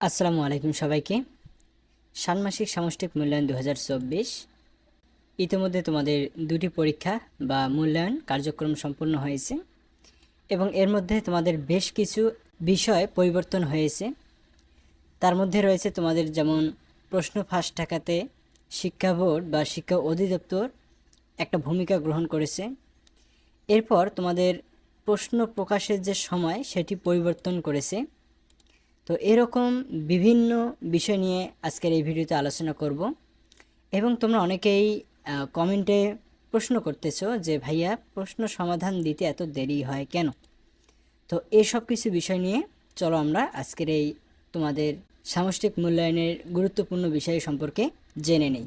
আসসালামু আলাইকুম সবাইকে। ষান্মাসিক সামষ্টিক মূল্যায়ন 2024 ইতিমধ্যে তোমাদের দুটি পরীক্ষা বা মূল্যায়ন কার্যক্রম সম্পন্ন হয়েছে এবং এর মধ্যে তোমাদের বেশ কিছু বিষয় পরিবর্তন হয়েছে। তার মধ্যে রয়েছে তোমাদের যেমন প্রশ্ন ফাঁস ঠেকাতে শিক্ষা বোর্ড বা শিক্ষা অধিদপ্তর একটা ভূমিকা গ্রহণ করেছে। এরপর তোমাদের প্রশ্ন প্রকাশের যে সময় সেটি পরিবর্তন করেছে। তো এরকম বিভিন্ন বিষয় নিয়ে আজকের এই ভিডিওতে আলোচনা করব এবং তোমরা অনেকেই কমেন্টে প্রশ্ন করতেছো যে ভাইয়া প্রশ্ন সমাধান দিতে এত দেরি হয় কেন। তো এই সব কিছু বিষয় নিয়ে চলো আমরা আজকের এই তোমাদের সামষ্টিক মূল্যায়নের গুরুত্বপূর্ণ বিষয় সম্পর্কে জেনে নেই।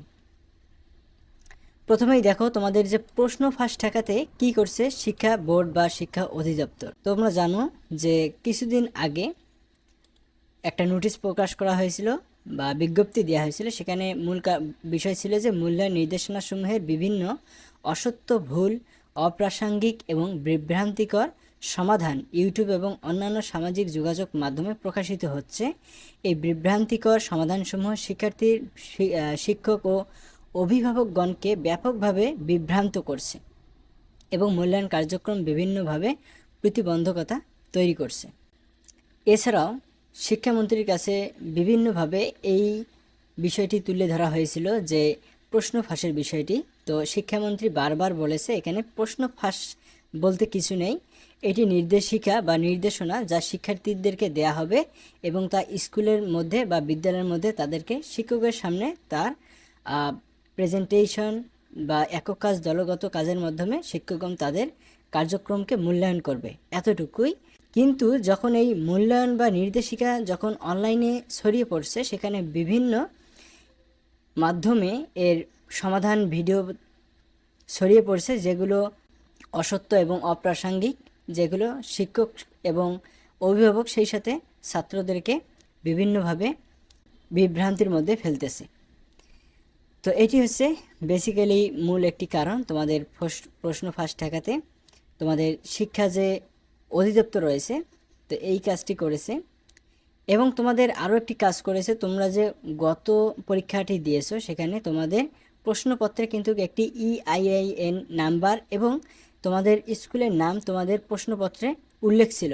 প্রথমেই দেখো তোমাদের যে প্রশ্ন ফাঁস ঠেকাতে কি করছে শিক্ষা বোর্ড বা শিক্ষা অধিদপ্তর। তোমরা জানো যে কিছুদিন আগে একটা নোটিশ প্রকাশ করা হয়েছিল বা বিজ্ঞপ্তি দেওয়া হয়েছিল। সেখানে মূল বিষয় ছিল যে মূল্যায়ন নির্দেশনাসমূহের বিভিন্ন অসত্য, ভুল, অপ্রাসঙ্গিক এবং বিভ্রান্তিকর সমাধান ইউটিউব এবং অন্যান্য সামাজিক যোগাযোগ মাধ্যমে প্রকাশিত হচ্ছে। এই বিভ্রান্তিকর সমাধানসমূহ শিক্ষার্থীর, শিক্ষক ও অভিভাবকগণকে ব্যাপকভাবে বিভ্রান্ত করছে এবং মূল্যায়ন কার্যক্রম বিভিন্নভাবে প্রতিবন্ধকতা তৈরি করছে। এছাড়াও শিক্ষামন্ত্রীর কাছে বিভিন্নভাবে এই বিষয়টি তুলে ধরা হয়েছিল যে প্রশ্ন ফাঁসের বিষয়টি। তো শিক্ষামন্ত্রী বারবার বলেছে এখানে প্রশ্ন ফাঁস বলতে কিছু নেই, এটি নির্দেশিকা বা নির্দেশনা যা শিক্ষার্থীদেরকে দেয়া হবে এবং তা স্কুলের মধ্যে বা বিদ্যালয়ের মধ্যে তাদেরকে শিক্ষকের সামনে তার প্রেজেন্টেশন বা একক কাজ, দলগত কাজের মাধ্যমে শিক্ষকগণ তাদের কার্যক্রমকে মূল্যায়ন করবে, এতটুকুই। কিন্তু যখন এই মূল্যায়ন বা নির্দেশিকা যখন অনলাইনে ছড়িয়ে পড়ছে, সেখানে বিভিন্ন মাধ্যমে এর সমাধান ভিডিও ছড়িয়ে পড়ছে যেগুলো অসত্য এবং অপ্রাসঙ্গিক, যেগুলো শিক্ষক এবং অভিভাবক সেই সাথে ছাত্রদেরকে বিভিন্নভাবে বিভ্রান্তির মধ্যে ফেলতেছে। তো এটি হচ্ছে বেসিক্যালি মূল একটি কারণ তোমাদের প্রশ্ন ফাঁস ঠেকাতে। তোমাদের শিক্ষা যে অধিদপ্তর রয়েছে তো এই কাজটি করেছে এবং তোমাদের আরও একটি কাজ করেছে। তোমরা যে গত পরীক্ষাটি দিয়েছো সেখানে তোমাদের প্রশ্নপত্রে কিন্তু একটি EIN নাম্বার এবং তোমাদের স্কুলের নাম তোমাদের প্রশ্নপত্রে উল্লেখ ছিল।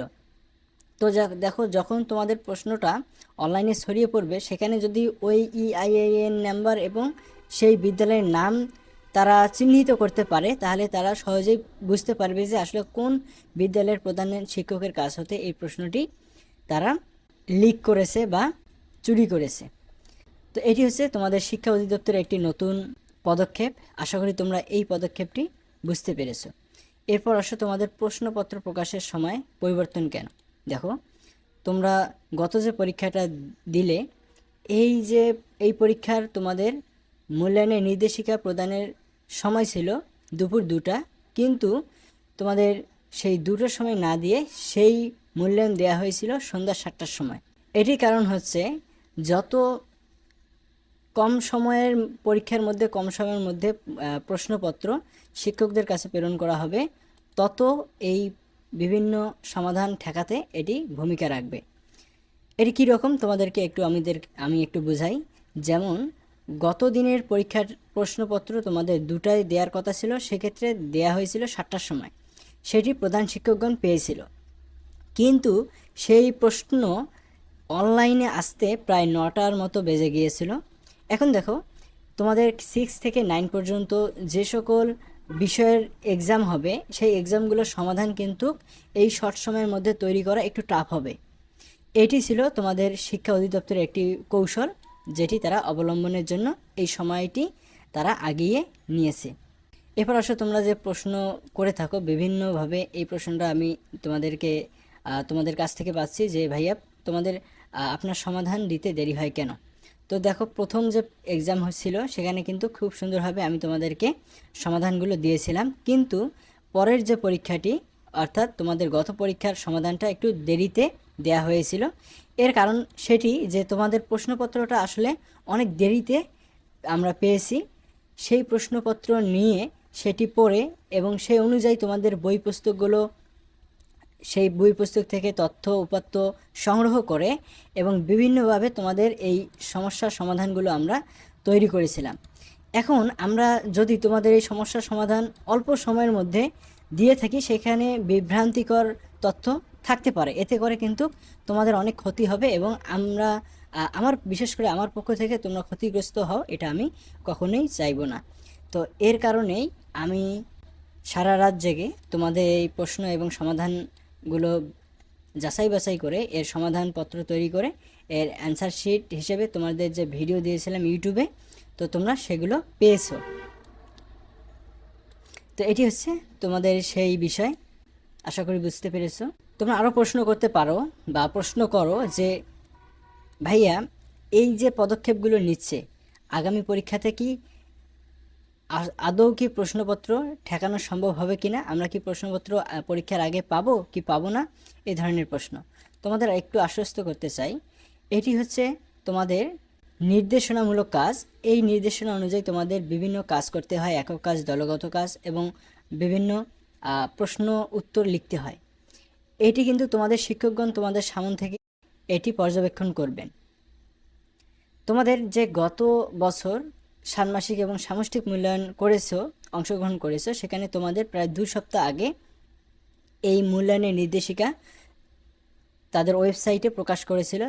তো দেখো যখন তোমাদের প্রশ্নটা অনলাইনে ছড়িয়ে পড়বে সেখানে যদি ওই EIN নাম্বার এবং সেই বিদ্যালয়ের নাম তারা চিহ্নিত করতে পারে তাহলে তারা সহজেই বুঝতে পারবে যে আসলে কোন বিদ্যালয়ের প্রধান শিক্ষকের কাছ হতে এই প্রশ্নটি তারা লিক করেছে বা চুরি করেছে। তো এটি হচ্ছে তোমাদের শিক্ষা অধিদপ্তরের একটি নতুন পদক্ষেপ। আশা করি তোমরা এই পদক্ষেপটি বুঝতে পেরেছো। এরপর আসো তোমাদের প্রশ্নপত্র প্রকাশের সময় পরিবর্তন কেন। দেখো তোমরা গত যে পরীক্ষাটা দিলে এই পরীক্ষার তোমাদের মূল্যায়নের নির্দেশিকা প্রদানের সময় ছিল দুপুর 2টা, কিন্তু তোমাদের সেই 2টার সময় না দিয়ে সেই মূল্যায়ন দেওয়া হয়েছিল সন্ধ্যা 7টার সময়। এটির কারণ হচ্ছে যত কম সময়ের পরীক্ষার মধ্যে কম সময়ের মধ্যে প্রশ্নপত্র শিক্ষকদের কাছে প্রেরণ করা হবে তত এই বিভিন্ন সমাধান ঠেকাতে এটি ভূমিকা রাখবে। এটি কী রকম তোমাদেরকে আমি একটু বুঝাই। যেমন গত দিনের পরীক্ষার প্রশ্নপত্র তোমাদের 2টায় দেওয়ার কথা ছিল, সেক্ষেত্রে দেয়া হয়েছিল 7টার সময়, সেটি প্রধান শিক্ষকগণ পেয়েছিল, কিন্তু সেই প্রশ্ন অনলাইনে আসতে প্রায় 9টার মতো বেজে গিয়েছিল। এখন দেখো তোমাদের 6 থেকে 9 পর্যন্ত যে সকল বিষয়ের এক্সাম হবে সেই এক্সামগুলোর সমাধান কিন্তু এই শর্ট সময়ের মধ্যে তৈরি করা একটু টাফ হবে। এটি ছিল তোমাদের শিক্ষা অধিদপ্তরের একটি কৌশল যেটি তারা অবলম্বনের জন্য এই সময়টি তারা আগিয়ে নিয়েছে। এরপর আসো তোমরা যে প্রশ্ন করে থাকো বিভিন্নভাবে, এই প্রশ্নটা আমি তোমাদের কাছ থেকে পাচ্ছি যে ভাইয়া তোমাদের আপনার সমাধান দিতে দেরি হয় কেন। তো দেখো প্রথম যে এক্সাম হচ্ছিল সেখানে কিন্তু খুব সুন্দরভাবে আমি তোমাদেরকে সমাধানগুলো দিয়েছিলাম, কিন্তু পরের যে পরীক্ষাটি অর্থাৎ তোমাদের গত পরীক্ষার সমাধানটা একটু দেরিতে দেয়া হয়েছিল। এর কারণ সেটি যে তোমাদের প্রশ্নপত্রটা আসলে অনেক দেরিতে আমরা পেয়েছি, সেই প্রশ্নপত্র নিয়ে সেটি পড়ে এবং সেই অনুযায়ী তোমাদের বই পুস্তকগুলো সেই বই পুস্তক থেকে তথ্য উপাত্ত সংগ্রহ করে এবং বিভিন্নভাবে তোমাদের এই সমস্যার সমাধানগুলো আমরা তৈরি করেছিলাম। এখন আমরা যদি তোমাদের এই সমস্যার সমাধান অল্প সময়ের মধ্যে দিয়ে থাকি, সেখানে বিভ্রান্তিকর তথ্য থাকতে পারে, এতে করে কিন্তু তোমাদের অনেক ক্ষতি হবে এবং আমার বিশেষ করে আমার পক্ষ থেকে তোমরা ক্ষতিগ্রস্ত হও, এটা আমি কখনোই চাইবো না। তো এর কারণেই আমি সারা রাত জেগে তোমাদের এই প্রশ্ন এবং সমাধানগুলো যাচাই বাছাই করে এর সমাধানপত্র তৈরি করে এর অ্যান্সার শিট হিসেবে তোমাদের যে ভিডিও দিয়েছিলাম ইউটিউবে, তো তোমরা সেগুলো পেয়েছো। তো এটি হচ্ছে তোমাদের সেই বিষয়, আশা করি বুঝতে পেরেছো। তোমরা আরও প্রশ্ন করতে পারো বা প্রশ্ন করো যে ভাইয়া এই যে পদক্ষেপগুলো নিচ্ছে, আগামী পরীক্ষাতে কি আদৌ কি প্রশ্নপত্র ঠেকানো সম্ভব হবে কি না, আমরা কি প্রশ্নপত্র পরীক্ষার আগে পাবো কি পাবো না, এই ধরনের প্রশ্ন। তোমাদের একটু আশ্বস্ত করতে চাই, এটি হচ্ছে তোমাদের নির্দেশনামূলক কাজ। এই নির্দেশনা অনুযায়ী তোমাদের বিভিন্ন কাজ করতে হয়, একক কাজ, দলগত কাজ এবং বিভিন্ন প্রশ্ন উত্তর লিখতে হয়। এটি কিন্তু তোমাদের শিক্ষকগণ তোমাদের সামনে থেকে এটি পর্যবেক্ষণ করবেন। তোমাদের যে গত বছর ষান্মাসিক এবং সামষ্টিক মূল্যায়ন করেছো, অংশগ্রহণ করেছো, সেখানে তোমাদের প্রায় 2 সপ্তাহ আগে এই মূল্যায়নের নির্দেশিকা তাদের ওয়েবসাইটে প্রকাশ করেছিল।